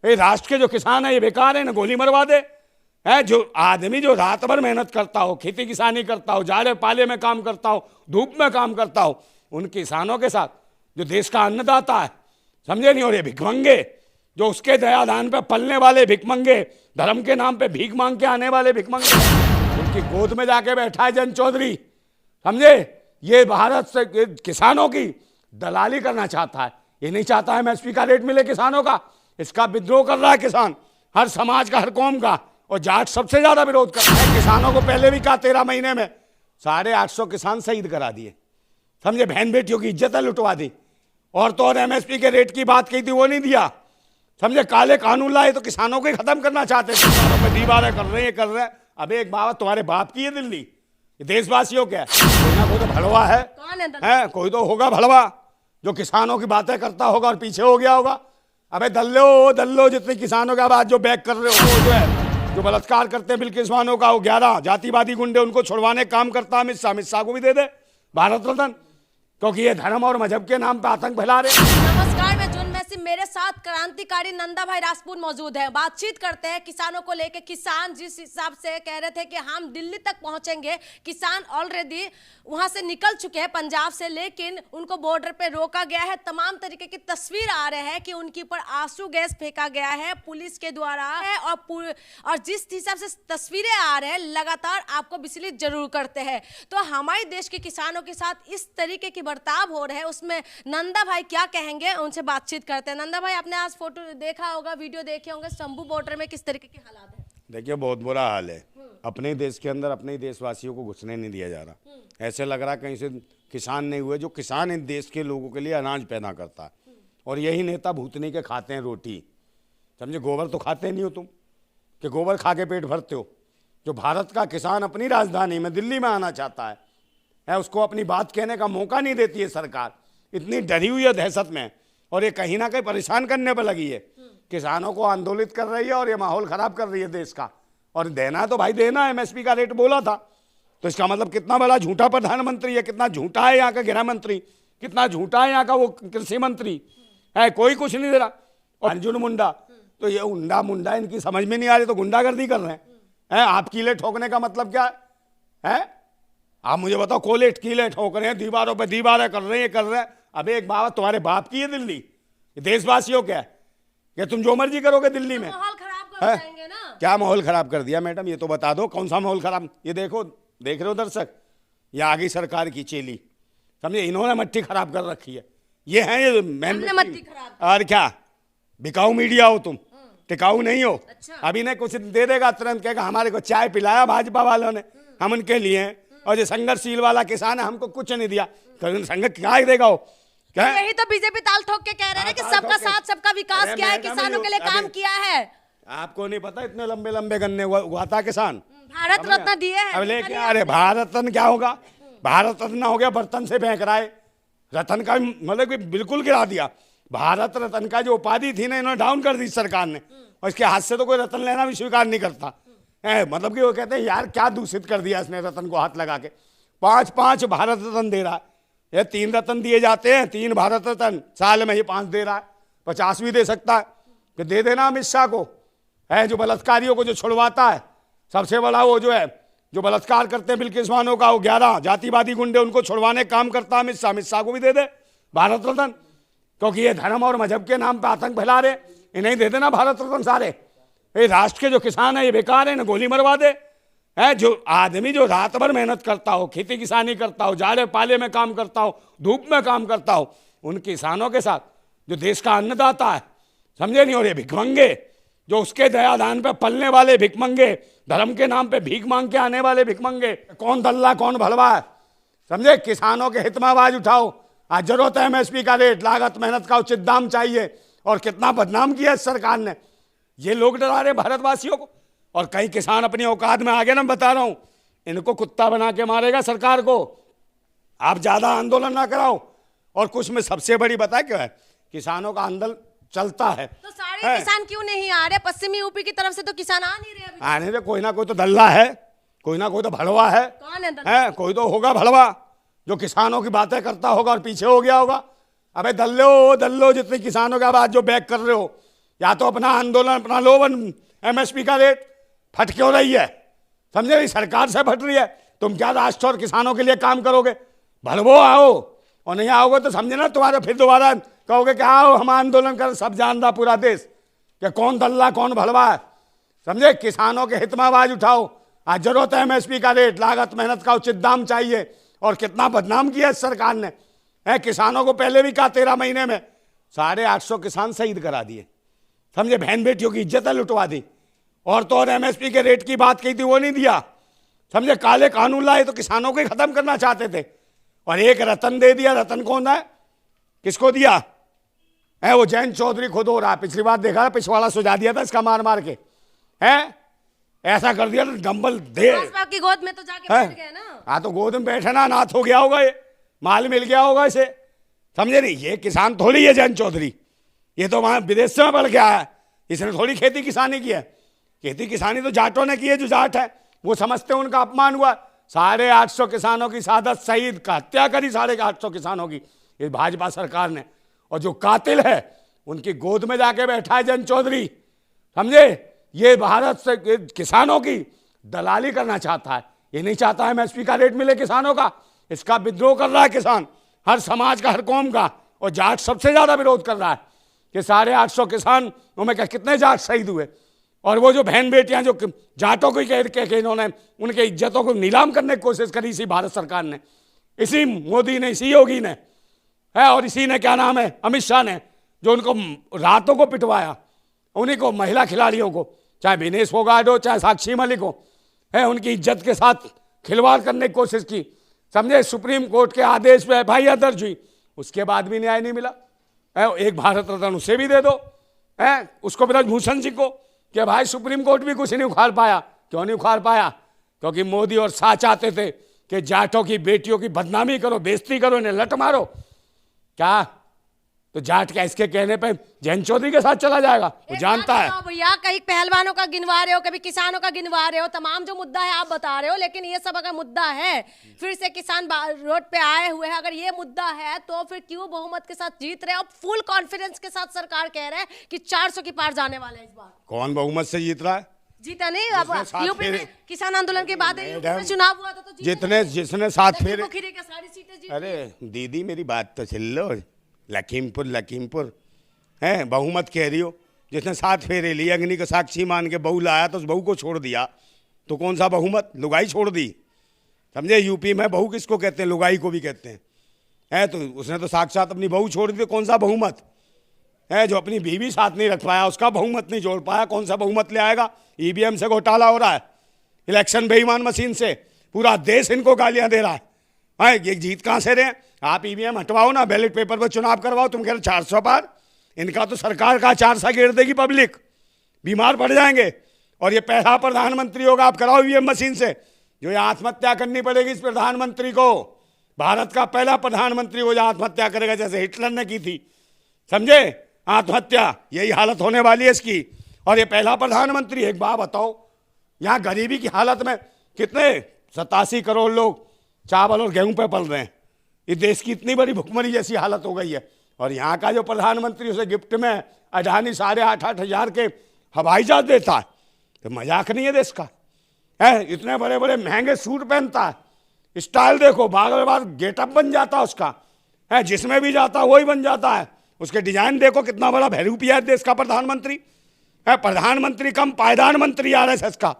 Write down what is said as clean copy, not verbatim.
ये राष्ट्र के जो किसान है ये बेकार है ना, गोली मरवा दे। है जो आदमी जो रात भर मेहनत करता हो, खेती किसानी करता हो, जाड़े पाले में काम करता हो, धूप में काम करता हो, उन किसानों के साथ जो देश का अन्नदाता है, समझे नहीं, और ये भिखमंगे जो उसके दयादान पे पलने वाले भिखमंगे, धर्म के नाम पे भीख मांग के आने वाले भिखमंगे, उनकी गोद में जाके बैठा है जन चौधरी, समझे। ये भारत से किसानों की दलाली करना चाहता है। ये नहीं चाहता है एमएसपी का रेट मिले किसानों का। इसका विद्रोह कर रहा है किसान, हर समाज का, हर कौम का, और जाट सबसे ज्यादा विरोध कर रहा है। किसानों को पहले भी कहा 13 महीने में 850 किसान शहीद करा दिए, समझे। बहन बेटियों की इज्जत लुटवा दी। और तो और एमएसपी के रेट की बात की थी, वो नहीं दिया, समझे। काले कानून लाए तो किसानों को ही खत्म करना चाहते थे। किसानों पे दीवारें कर रहे हैं, कर रहे हैं। अब एक बात, तुम्हारे बाप की है दिल्ली, ये देशवासियों क्या है? कोई ना कोई तो भड़वा है, कोई तो होगा भड़वा जो किसानों की बातें करता होगा और पीछे हो गया होगा। अबे दल्लो जितने किसानों के बाद जो बैक कर रहे हो, वो जो है जो बलात्कार करते हैं बिल्किसवानों का, वो 11 जातिवादी गुंडे, उनको छुड़वाने का काम करता है अमित शाह को भी दे दे भारत रत्न, क्योंकि ये धर्म और मजहब के नाम पे आतंक फैला रहे। नमस्कार, मैं जुन मैसी, मेरे साथ क्रांतिकारी नंदा भाई राजपूत मौजूद है। बातचीत करते हैं किसानों को लेके। किसान जिस हिसाब से कह रहे थे कि हम दिल्ली तक पहुंचेंगे, किसान ऑलरेडी वहां से निकल चुके हैं पंजाब से, लेकिन उनको बॉर्डर पे रोका गया है। तमाम तरीके की तस्वीर आ रहे हैं कि उनके ऊपर आंसू गैस फेंका गया है पुलिस के द्वारा है, और जिस हिसाब से तस्वीरें आ रहे हैं लगातार आपको विचलित जरूर करते हैं। तो हमारे देश के किसानों के साथ इस तरीके की बर्ताव हो रहे हैं, उसमें नंदा भाई क्या कहेंगे, उनसे बातचीत करते हैं। नंदा भाई, आपने आज फोटो देखा होगा, वीडियो देखे होंगे, शंभू बॉर्डर में किस तरीके के हालात है? देखिए, बहुत बुरा हाल है। अपने देश के अंदर अपने ही देशवासियों को घुसने नहीं दिया जा रहा। ऐसे लग रहा कहीं से किसान नहीं हुए, जो किसान इन देश के लोगों के लिए अनाज पैदा करता है, और यही नेता भूतनी के खाते हैं रोटी, समझे। गोबर तो खाते नहीं हो तुम, कि गोबर खा के पेट भरते हो। जो भारत का किसान अपनी राजधानी में दिल्ली में आना चाहता है, उसको अपनी बात कहने का मौका नहीं देती है सरकार। इतनी डरी हुई है, दहशत में, और ये कहीं ना कहीं परेशान करने पर लगी है। किसानों को आंदोलित कर रही है और ये माहौल खराब कर रही है देश का। और देना तो भाई देना, एमएसपी का रेट बोला था, तो इसका मतलब कितना बड़ा झूठा प्रधानमंत्री है, कितना झूठा है यहाँ का गृह मंत्री, कितना झूठा है यहाँ का वो कृषि मंत्री है, कोई कुछ नहीं दे रहा। और अर्जुन मुंडा, तो ये उंडा मुंडा इनकी समझ में नहीं आ रही, तो गुंडागर्दी कर रहे हैं। आप कीले ठोकने का मतलब क्या है? आप मुझे बताओ, कोले कीले ठोक रहे हैं, दीवारों पे दीवारें कर रहे हैं। अब एक बात, तुम्हारे बाप की है दिल्ली, ये देशवासियों क्या है कि तुम जो मर्जी करोगे दिल्ली में? माहौल खराब कर जाएंगे ना। क्या माहौल खराब कर दिया मैडम, ये तो बता दो, कौन सा माहौल खराब? ये देखो, देख रहे हो दर्शक, ये आ गई सरकार की चेली, समझे। इन्होंने मट्टी खराब कर रखी है। ये है ये मट्टी खराब। और क्या बिकाऊ मीडिया हो तुम, टिकाऊ नहीं हो। अच्छा। अभी ने कुछ दे देगा, तुरंत कहेगा हमारे को चाय पिलाया भाजपा वालों ने, हम उनके लिए हैं। और जो संघर्षशील वाला किसान है, हमको कुछ नहीं दिया, संघर्ष क्या देगा वो? क्या यही तो बीजेपी ताल ठोक के कह रहे हैं कि सबका साथ सबका विकास किया है, किसानों के लिए काम किया है। आपको नहीं पता इतने लंबे लंबे गन्ने उगाता किसान, भारत रत्न दिए हैं। अब लेके, अरे भारत रत्न क्या होगा? भारत रत्न हो गया बर्तन से फेंक रहा है। रत्न का मतलब कि बिल्कुल गिरा दिया। भारत रत्न का जो उपाधि थी ना, इन्होंने डाउन कर दी सरकार ने, और इसके हाथ से तो कोई रत्न लेना भी स्वीकार नहीं करता। मतलब कि वो कहते हैं यार क्या दूषित कर दिया इसने रत्न को हाथ लगा के। 5 भारत रत्न दे रहा है, ये 3 रत्न दिए जाते हैं, 3 भारत रत्न साल में, ये 5 दे रहा है, 50 भी दे सकता है। कि दे देना अमित शाह को, है जो बलात्कारियों को जो छुड़वाता है, सबसे बड़ा वो जो है जो बलात्कार करते हैं बिल्किसवानों का, वो 11 जातिवादी गुंडे, उनको छुड़वाने का काम करता है अमित शाह को भी दे दे भारत रत्न, क्योंकि ये धर्म और मजहब के नाम पे आतंक फैला रहे। इन्हें दे देना भारत रत्न सारे। ये राष्ट्र के जो किसान है ये बेकार है ना, गोली मरवा दे। है जो आदमी जो रात भर मेहनत करता हो, खेती किसानी करता हो, जाड़े पाले में काम करता हो, धूप में काम करता हो, उन किसानों के साथ जो देश का अन्नदाता है, समझे नहीं, और ये भिखमंगे जो उसके दयादान पे पलने वाले भिखमंगे, धर्म के नाम पे भीख मांग के आने वाले भिखमंगे, कौन दल्ला कौन भड़वा है, समझे। किसानों के हित में आवाज उठाओ। आज जरूरत है एमएसपी का रेट, लागत मेहनत का उचित दाम चाहिए। और कितना बदनाम किया इस सरकार ने, ये लोग डरा रहे भारतवासियों को। और कई किसान अपनी औकात में आ गए ना, बता रहा हूं, इनको कुत्ता बना के मारेगा सरकार को। आप ज्यादा आंदोलन ना कराओ। और कुछ में सबसे बड़ी बता क्या है, किसानों का आंदोलन चलता है तो सारे किसान क्यों नहीं आ रहे? पश्चिमी यूपी की तरफ से तो किसान आ नहीं रहे अभी। आने दे, कोई ना कोई तो दल्ला है, कोई ना कोई तो भड़वा है। कौन है दल्ला? कोई तो होगा भड़वा जो किसानों की बातें करता होगा और पीछे हो गया होगा। अबे दल्लो जितने किसानों के आवाज जो बैक कर रहे हो, या तो अपना आंदोलन अपना लो, एमएसपी का रेट फट क्यों रही है? समझे, सरकार से फट रही है। तुम क्या राष्ट्र और किसानों के लिए काम करोगे? भलवो आओ, और नहीं आओगे तो समझे ना तुम्हारे फिर दोबारा कहोगे कि आओ हम आंदोलन कर। सब जान रहा पूरा देश कि कौन दल्ला कौन भलवा है। समझे, किसानों के हित में आवाज उठाओ। आज जरूरत है एमएसपी का रेट, लागत मेहनत का उचित दाम चाहिए। और कितना बदनाम किया इस सरकार ने है किसानों को। पहले भी कहा 13 महीने में 850 किसान शहीद करा दिए। समझे, बहन बेटियों की इज्जत लुटवा दी। और तो और एमएसपी के रेट की बात की थी, वो नहीं दिया। समझे, काले कानून लाए तो किसानों को ही खत्म करना चाहते थे। और एक रतन दे दिया। रतन कौन है? किसको दिया है? वो जयंत चौधरी खुद हो रहा है। पिछली बार देखा था, पिछवाड़ा सुझा दिया था इसका मार मार के। है ऐसा कर दिया तो डंबल दे की गोद में तो जाके बैठ गए ना। हाँ, तो गोद में बैठना नाथ हो गया होगा, ये माल मिल गया होगा इसे। समझे नहीं, ये किसान थोड़ी है जयंत चौधरी। ये तो वहां विदेश में पढ़ के आया है। इसने थोड़ी खेती किसानी की है। खेती किसानी तो जाटों ने की है, जो जाट है वो समझते हैं उनका अपमान हुआ। 850 किसानों की सादत शहीद का हत्या करी, 850 किसानों की इस भाजपा सरकार ने। और जो कातिल है उनकी गोद में जाके बैठा है जयंत चौधरी। समझे, ये भारत से किसानों की दलाली करना चाहता है। ये नहीं चाहता है एमएसपी का रेट मिले किसानों का। इसका विद्रोह कर रहा है किसान, हर समाज का, हर कौम का। और जाट सबसे ज्यादा विरोध कर रहा है कि 850 किसान में कितने जाट शहीद हुए। और वो जो बहन बेटियां जो जाटों को कह के इन्होंने उनके इज्जतों को नीलाम करने की कोशिश करी इसी भारत सरकार ने, इसी मोदी ने, इसी योगी ने है। और इसी ने क्या नाम है, अमित शाह ने, जो उनको रातों को पिटवाया। उन्हीं को, महिला खिलाड़ियों को, चाहे विनेश फोगाट हो चाहे साक्षी मलिक हो, है उनकी इज्जत के साथ खिलवाड़ करने की कोशिश की। समझे, सुप्रीम कोर्ट के आदेश पे एफआईआर दर्ज हुई, उसके बाद भी न्याय नहीं मिला। एक भारत रत्न उसे भी दे दो, है उसको ब्रजभूषण सिंह को, कि भाई सुप्रीम कोर्ट भी कुछ नहीं उखाड़ पाया। क्यों नहीं उखाड़ पाया? क्योंकि मोदी और शाह चाहते थे कि जाटों की बेटियों की बदनामी करो, बेइज्जती करो, इन्हें लट मारो। क्या तो जाट क्या इसके कहने पे जयंत चौधरी के साथ चला जाएगा? वो जानता है भैया, कहीं पहलवानों का गिनवा रहे हो, कभी किसानों का गिनवा रहे हो, तमाम जो मुद्दा है आप बता रहे हो। लेकिन ये सब अगर मुद्दा है, फिर से किसान रोड पे आए हुए हैं, अगर ये मुद्दा है तो फिर क्यों बहुमत के साथ जीत रहे हैं? अब फुल कॉन्फिडेंस के साथ सरकार कह रहे हैं कि 400 की पार जाने वाले हैं इस बार। कौन बहुमत से जीत रहा है? जीता नहीं। अब यूपी में किसान आंदोलन की बात है, यूपी में चुनाव हुआ था तो जिसने साथ फेरे। सारी सीटें जीती। अरे दीदी मेरी बात तो सुन लो, लखीमपुर है बहुमत कह रही हो। जिसने 7 फेरे लिए, अग्नि का साक्षी मान के बहू लाया तो उस बहू को छोड़ दिया, तो कौन सा बहुमत? लुगाई छोड़ दी। समझे, यूपी में बहू किसको कहते हैं? लुगाई को भी कहते हैं। है तो उसने तो साक्षात अपनी बहू छोड़ दी, तो कौन सा बहुमत है? जो अपनी बीवी साथ नहीं रख पाया उसका बहुमत नहीं जोड़ पाया, कौन सा बहुमत ले आएगा? ईवीएम से घोटाला हो रहा है, इलेक्शन बेईमान मशीन से, पूरा देश इनको गालियां दे रहा है। ये जीत कहाँ से रहे? आप ईवीएम हटवाओ ना, बैलेट पेपर पर चुनाव करवाओ। तुम कह रहे 400 पार, इनका तो सरकार का 400 घेर देगी पब्लिक, बीमार पड़ जाएंगे। और ये पहला प्रधानमंत्री होगा, आप कराओ ईवीएम मशीन से। जो ये आत्महत्या करनी पड़ेगी इस प्रधानमंत्री को, भारत का पहला प्रधानमंत्री वो जो आत्महत्या करेगा, जैसे हिटलर ने की थी। समझे, आत्महत्या यही हालत होने वाली है इसकी। और ये पहला प्रधानमंत्री। एक बात बताओ, यहाँ गरीबी की हालत में कितने 87 करोड़ लोग चावल और गेहूं पे पल रहे हैं। इस देश की इतनी बड़ी भुखमरी जैसी हालत हो गई है। और यहाँ का जो प्रधानमंत्री उसे गिफ्ट में अडानी 8,500 हज़ार के हवाई जहाज देता है, तो मजाक नहीं है देश का। है इतने बड़े बड़े महंगे सूट पहनता है, स्टाइल देखो, बार बार गेटअप बन जाता है उसका। है जिसमें भी जाता है वही बन जाता है। उसके डिजाइन देखो, कितना बड़ा भैरूपिया है देश का प्रधानमंत्री। है प्रधानमंत्री कम पायदान मंत्री आरएसएस का।